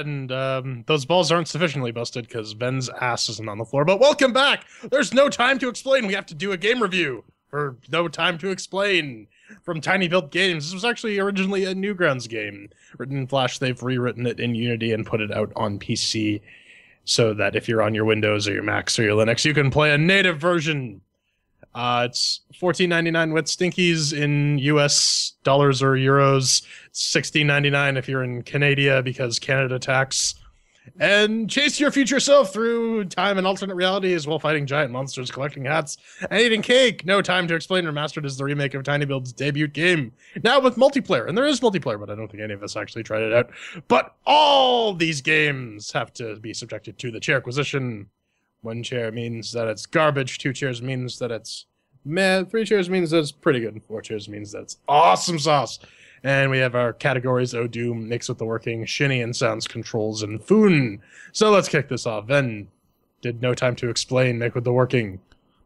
and those balls aren't sufficiently busted because Ben's ass isn't on the floor. But welcome back! There's no time to explain. We have to do a game review for No Time to Explain from tinyBuild Games. This was actually originally a Newgrounds game. Written in Flash, they've rewritten it in Unity and put it out on PC so that if you're on your Windows or your Macs or your Linux, you can play a native version. It's $14.99 with stinkies in US dollars or euros. It's $16.99 if you're in Canada because Canada tax. And chase your future self through time and alternate realities while fighting giant monsters, collecting hats, and eating cake. No Time to Explain Remastered is the remake of tinyBuild's debut game. Now with multiplayer. And there is multiplayer, but I don't think any of us actually tried it out. But all these games have to be subjected to the CHAIRQUISITION. 1 chair means that it's garbage, 2 chairs means that it's meh, 3 chairs means that it's pretty good, and 4 chairs means that it's awesome sauce. And we have our categories: Doom, Mix with the Working, Shinny and Sounds Controls, and Foon. So let's kick this off. Then, did No Time to Explain make with the working?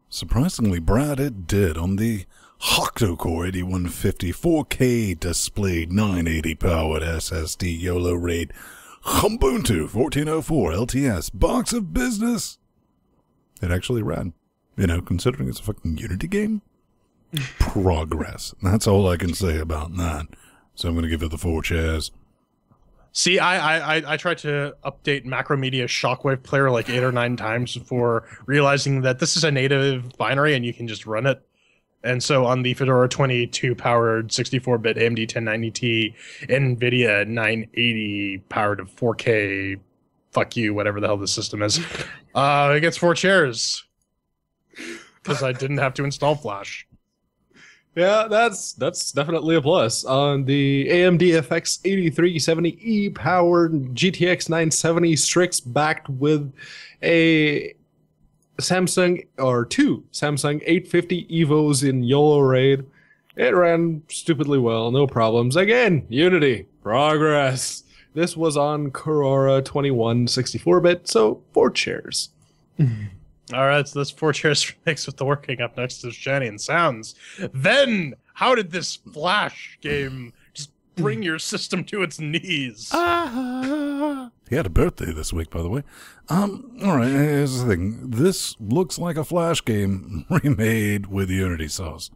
Surprisingly, Brad, it did on the octa-core 8150 4K displayed 980 powered SSD YOLO RAID Ubuntu 1404 LTS box of business. It actually ran. You know, considering it's a fucking Unity game. Progress. That's all I can say about that. So I'm going to give it the 4 chairs. See, I tried to update Macromedia Shockwave Player like 8 or 9 times before realizing that this is a native binary and you can just run it. And so on the Fedora 22 powered 64-bit AMD 1090T NVIDIA 980 powered 4K, fuck you, whatever the hell this system is, it gets 4 chairs. Because I didn't have to install Flash. Yeah, that's definitely a plus. On the AMD FX 8370E powered GTX 970 Strix backed with a Samsung, or 2 Samsung 850 EVOs in YOLO RAID, it ran stupidly well, no problems. Again, Unity, progress. This was on Aurora 21 64-bit, so 4 chairs. All right, so that's 4 chairs mixed with the working. Up next is Shanny and Sounds. Then, how did this Flash game just bring your system to its knees? He had a birthday this week, by the way. All right, here's the thing. This looks like a Flash game remade with Unity sauce.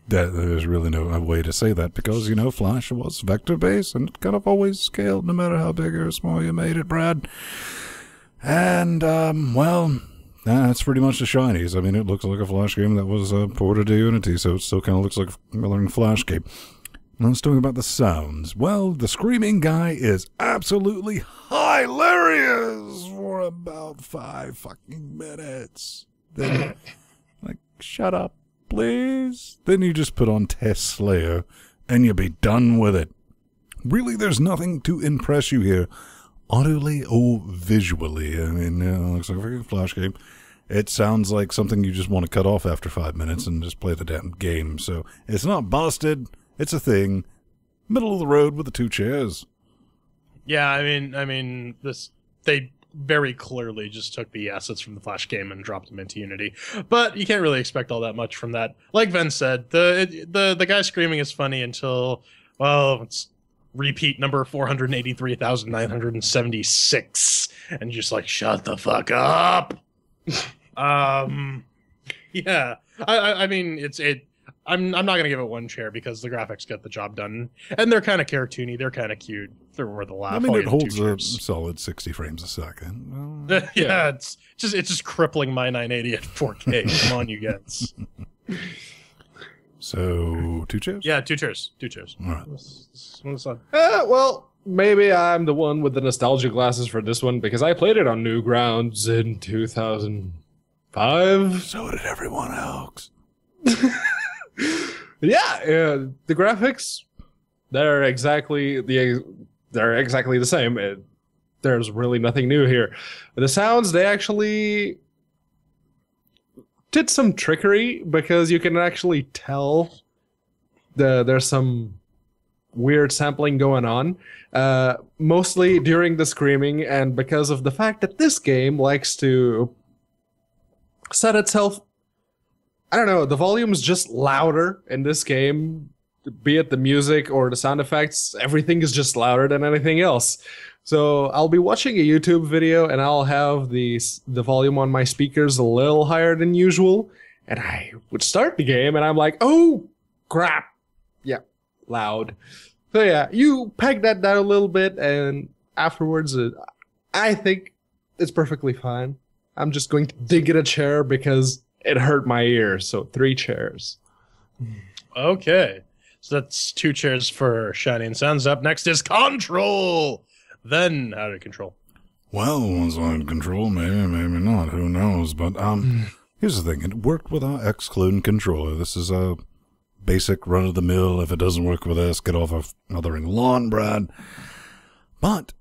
There's really no way to say that because, you know, Flash was vector-based and it kind of always scaled no matter how big or small you made it, Brad. And, well, that's pretty much the shinies. I mean, it looks like a Flash game that was ported to Unity, so it still kind of looks like a modern Flash game. Now, let's talk about the sounds. Well, the screaming guy is absolutely hilarious for about 5 fucking minutes. Then, like, shut up, please. Then you just put on Test Slayer, and you'll be done with it. Really, there's nothing to impress you here, audibly or visually. I mean, it looks like a freaking Flash game. It sounds like something you just want to cut off after 5 minutes and just play the damn game. So it's not busted. It's a thing. Middle of the road with the 2 chairs. Yeah, I mean, they very clearly just took the assets from the Flash game and dropped them into Unity. But you can't really expect all that much from that. Like Ven said, the guy screaming is funny until, well, it's repeat number 483,976, and you're just like, shut the fuck up. Yeah, I mean, I'm not gonna give it 1 chair because the graphics get the job done, and they're kind of cartoony, they're kind of cute, they're worth a laugh. I mean, it holds a solid 60 frames a second. Well, yeah, it's just crippling my 980 at 4K. Come on, you guys. So, 2 chairs? Yeah, 2 chairs. 2 chairs. All right. Well, maybe I'm the one with the nostalgia glasses for this one because I played it on Newgrounds in 2005. So did everyone else. Yeah, the graphics, they're exactly the same. There's really nothing new here. The sounds, they actually did some trickery because you can actually tell there's some weird sampling going on, mostly during the screaming, and because of the fact that this game likes to set itself, I don't know, the volume's just louder in this game be it the music or the sound effects, everything is just louder than anything else. So I'll be watching a YouTube video and I'll have the volume on my speakers a little higher than usual. And I would start the game and I'm like, oh, crap. Yeah, loud. So yeah, you peg that down a little bit and afterwards, I think it's perfectly fine. I'm just going to dig in a chair because it hurt my ears. So 3 chairs. Okay. So that's 2 chairs for Shiny and Sounds. Up next is Control. Then how to control. Well, once on control, maybe not. Who knows? But here's the thing: it worked with our excluding controller. This is a basic run of the mill. If it doesn't work with us, get off our mothering lawn, Brad. But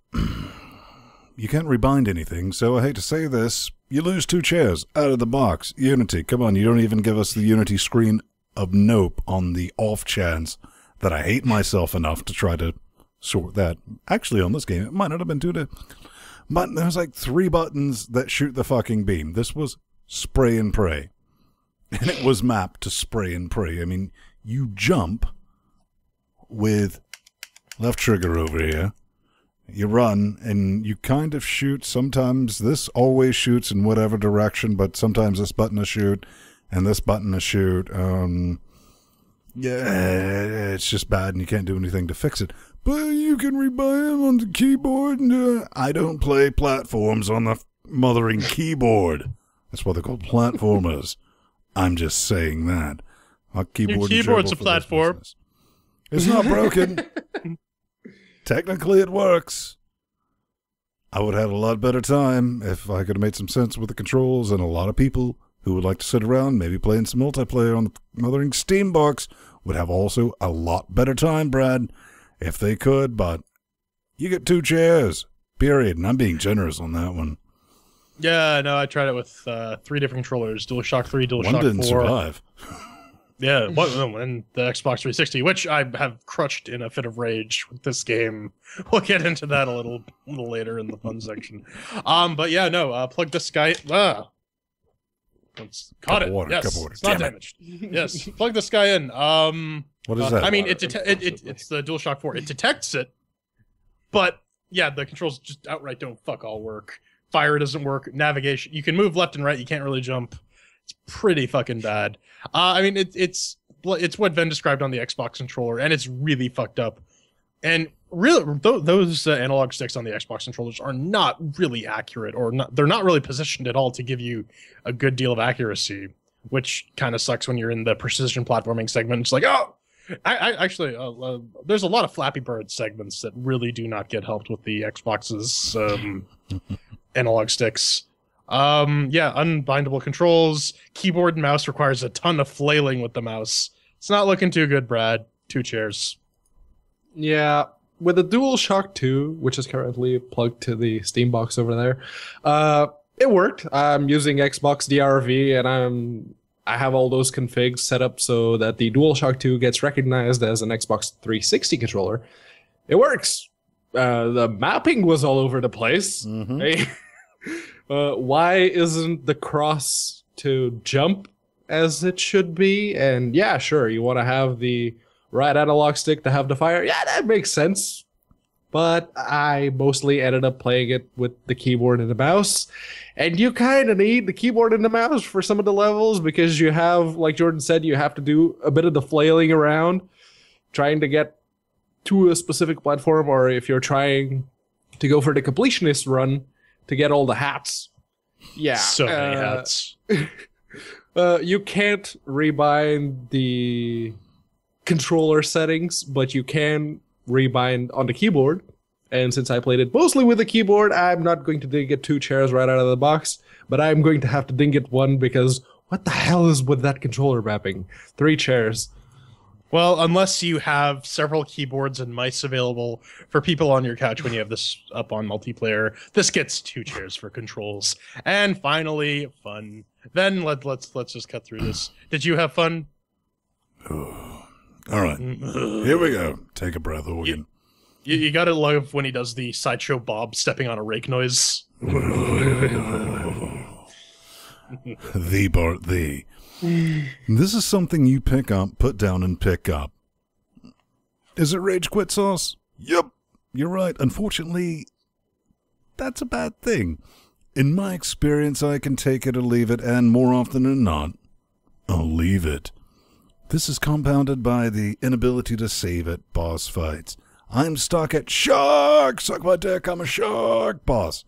you can't rebind anything, so I hate to say this: you lose 2 chairs out of the box. Unity, come on! You don't even give us the Unity screen of nope on the off chance that I hate myself enough to try to sort that. Actually, on this game, it might not have been 2 but there's like 3 buttons that shoot the fucking beam. This was spray and pray. And it was mapped to spray and pray. I mean, you jump with left trigger over here. You run, and you kind of shoot. Sometimes this always shoots in whatever direction, but sometimes this button will shoot, and this button will shoot. Yeah, it's just bad, and you can't do anything to fix it. But you can rebuy them on the keyboard. And, I don't play platforms on the mothering keyboard. That's what they're called, platformers. I'm just saying that. Our keyboard Your keyboard's a platform. It's not broken. Technically, it works. I would have had a lot better time if I could have made some sense with the controls, and a lot of people who would like to sit around, maybe playing some multiplayer on the mothering Steam box, would have also a lot better time, Brad, if they could, but you get 2 chairs, period, and I'm being generous on that one. Yeah, no, I tried it with 3 different controllers, DualShock 3, DualShock 4. One didn't survive. Yeah, and the Xbox 360, which I have crushed in a fit of rage with this game. We'll get into that a little later in the fun section. But yeah, no, plug this guy. Caught it. Water, yes, it's not damaged. Yes, plug this guy in. What is that? I mean, it's the DualShock 4. It detects it, but yeah, the controls just outright don't fuck all work. Fire doesn't work. Navigation, you can move left and right. You can't really jump. It's pretty fucking bad. I mean, it's what Ven described on the Xbox controller, and it's really fucked up. And really, those analog sticks on the Xbox controllers are not really accurate, or they're not really positioned at all to give you a good deal of accuracy, which kind of sucks when you're in the precision platforming segment. It's like, oh, I actually, there's a lot of Flappy Bird segments that really do not get helped with the Xbox's analog sticks. Yeah, unbindable controls. Keyboard and mouse requires a ton of flailing with the mouse. It's not looking too good, Brad. 2 chairs. Yeah, with the DualShock 2, which is currently plugged to the Steam box over there, it worked. I'm using Xbox DRV, and I have all those configs set up so that the DualShock 2 gets recognized as an Xbox 360 controller. It works. The mapping was all over the place. Mm-hmm. Why isn't the cross to jump as it should be? And yeah, sure, you want to have the right analog stick to have the fire. Yeah, that makes sense. But I mostly ended up playing it with the keyboard and the mouse. And you kind of need the keyboard and the mouse for some of the levels because you have, like Jordan said, you have to do a bit of the flailing around, trying to get to a specific platform, or if you're trying to go for the completionist run to get all the hats. Yeah. So many hats. You can't rebind the controller settings, but you can rebind on the keyboard. And since I played it mostly with the keyboard, I'm not going to ding it 2 chairs right out of the box, but I'm going to have to ding it 1 because what the hell is with that controller mapping? 3 chairs. Well, unless you have several keyboards and mice available for people on your couch when you have this up on multiplayer, this gets 2 chairs for controls. And finally, fun. Then let's just cut through this. Did you have fun? All right, here we go. Take a breath, Organ. You gotta love when he does the Sideshow Bob stepping on a rake noise. The Bart, the. This is something you pick up, put down, and pick up. Is it rage quit sauce? Yep, you're right. Unfortunately, that's a bad thing. In my experience, I can take it or leave it, and more often than not, I'll leave it. This is compounded by the inability to save at boss fights. I'm stuck at shark! Suck my dick, I'm a shark boss.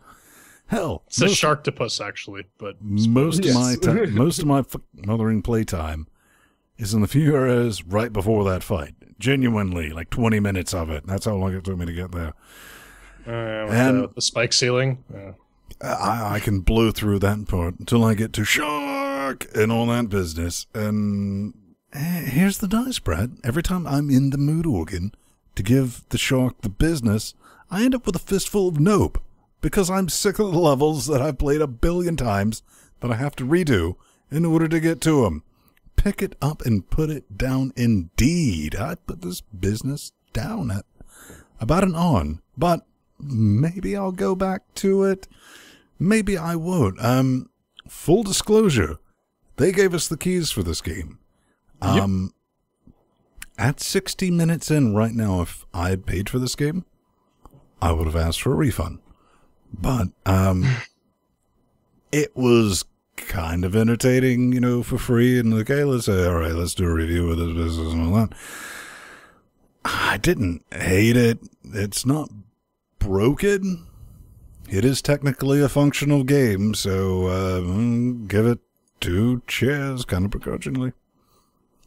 Hell, It's a sharktopus, actually, but most of my mothering playtime is in the few areas right before that fight. Genuinely, like 20 minutes of it. That's how long it took me to get there. and the spike ceiling. Yeah. I can blow through that part until I get to shark and all that business. And here's the dice, Brad. Every time I'm in the mood organ to give the shark the business, I end up with a fistful of nope. Because I'm sick of the levels that I've played 1 billion times that I have to redo in order to get to them. Pick it up and put it down indeed. I put this business down at about an on, but maybe I'll go back to it. Maybe I won't. Full disclosure, they gave us the keys for this game. At 60 minutes in right now, if I had paid for this game, I would have asked for a refund. But it was kind of entertaining, you know, for free. And okay, let's say, all right, let's do a review of this business and all that. I didn't hate it. It's not broken. It is technically a functional game, so give it 2 chairs, kind of begrudgingly.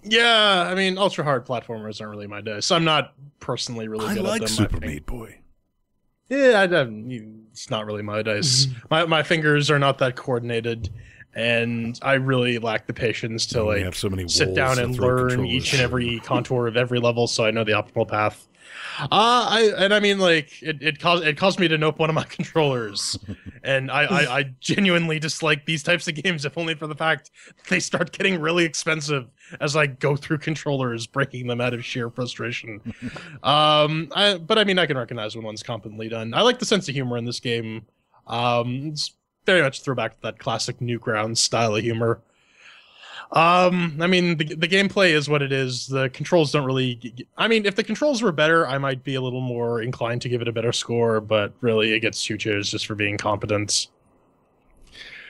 Yeah, I mean, ultra hard platformers aren't really my day, so I'm not personally really good at them. I like Super Meat Boy. Yeah, it's not really my dice. My fingers are not that coordinated, and I really lack the patience to like sit down and learn each and every contour of every level, so I know the optimal path. I mean, like it caused me to nope one of my controllers, and I genuinely dislike these types of games, if only for the fact that they start getting really expensive as I go through controllers, breaking them out of sheer frustration. But I mean, I can recognize when one's competently done. I like the sense of humor in this game. It's very much a throwback to that classic Newgrounds style of humor. I mean, the gameplay is what it is. The controls don't really... I mean, if the controls were better, I might be a little more inclined to give it a better score, but really it gets 2 chairs just for being competent.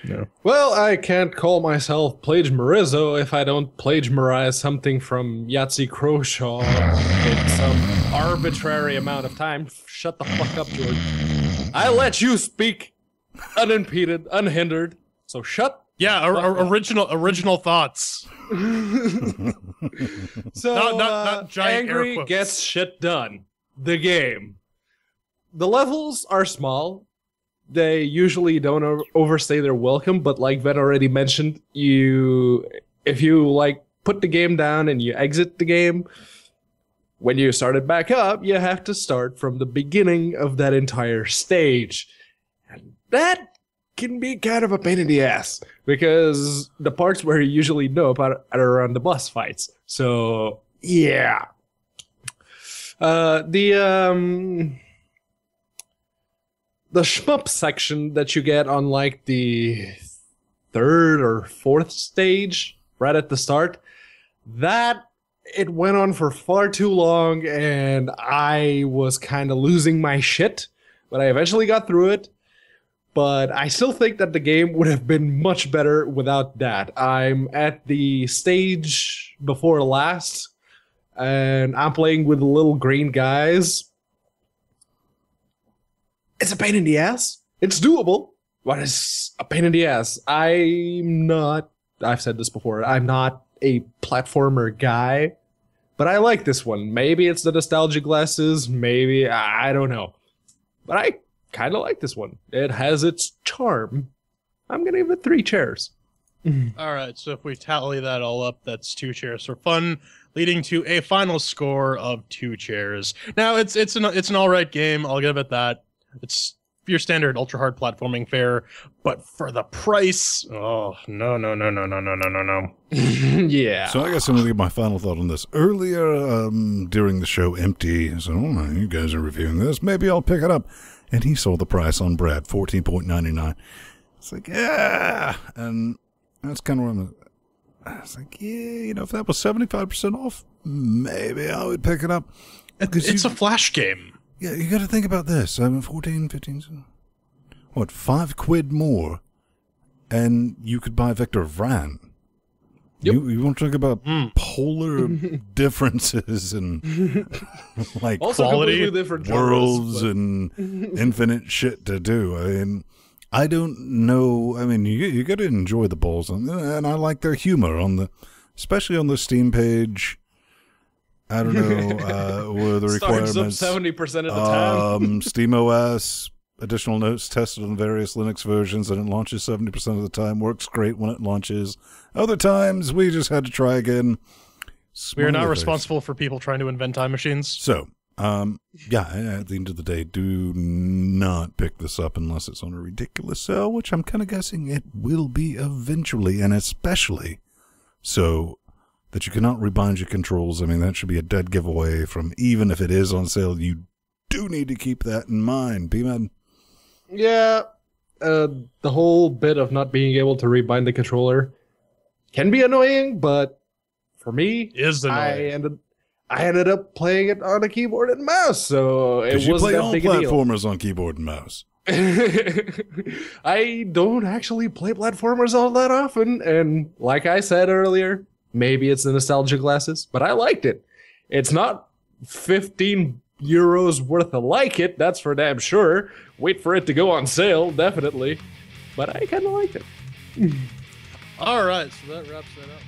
No. Well, I can't call myself plagiarizo if I don't plagiarize something from Yahtzee Croshaw in some arbitrary amount of time. Shut the fuck up, George. I let you speak unimpeded, unhindered, so shut. Yeah, original thoughts. So, not giant Angry air quotes. gets shit done. The game. The levels are small. They usually don't overstay their welcome, but like Ven already mentioned, if you like put the game down and you exit the game, when you start it back up, you have to start from the beginning of that entire stage. And that can be kind of a pain in the ass, because the parts where you usually nope are around the boss fights. So, yeah. The shmup section that you get on like the 3rd or 4th stage, right at the start, that it went on for far too long, and I was kind of losing my shit, but I eventually got through it. But I still think that the game would have been much better without that. I'm at the stage before last, and I'm playing with the little green guys. It's a pain in the ass. It's doable, but it's a pain in the ass. I've said this before, I'm not a platformer guy, but I like this one. Maybe it's the nostalgia glasses, maybe, I don't know. But I kind of like this one. It has its charm. I'm going to give it 3 chairs. All right, so if we tally that all up, that's 2 chairs for fun, leading to a final score of 2 chairs. Now, it's an all right game. I'll give it that. It's your standard ultra hard platforming fare, but for the price, oh no. Yeah. So I guess I'm going to give my final thought on this. Earlier during the show, Empty said, "Oh, you guys are reviewing this. Maybe I'll pick it up." And he saw the price on Brad, $14.99. It's like, yeah, and that's kind of what I was like, yeah, you know, if that was 75% off, maybe I would pick it up. It's a Flash game. Yeah, you got to think about this. 14, 15, what, £5 more, and you could buy Victor Vran. Yep. You want to talk about polar differences and like Also quality, different worlds genres, and infinite shit to do. I mean, I don't know. I mean, you got to enjoy the balls, and I like their humor especially on the Steam page. I don't know where the requirements. 70% of the time. Steam OS, additional notes tested on various Linux versions, and it launches 70% of the time. Works great when it launches. Other times, we just had to try again. We are not Smiley face. responsible for people trying to invent time machines. So, yeah, at the end of the day, do not pick this up unless it's on a ridiculous sale, which I'm kind of guessing it will be eventually, and especially so that you cannot rebind your controls. I mean, that should be a dead giveaway from even if it is on sale. You do need to keep that in mind, B-Man. Yeah, the whole bit of not being able to rebind the controller can be annoying, but for me, Is annoying. I ended up playing it on a keyboard and mouse, so it You wasn't play that all big a deal. platformers on keyboard and mouse. I don't actually play platformers all that often, and like I said earlier, maybe it's the nostalgia glasses, but I liked it. It's not 15 euros worth of like it, that's for damn sure. Wait for it to go on sale, definitely. But I kind of liked it. All right, so that wraps that up.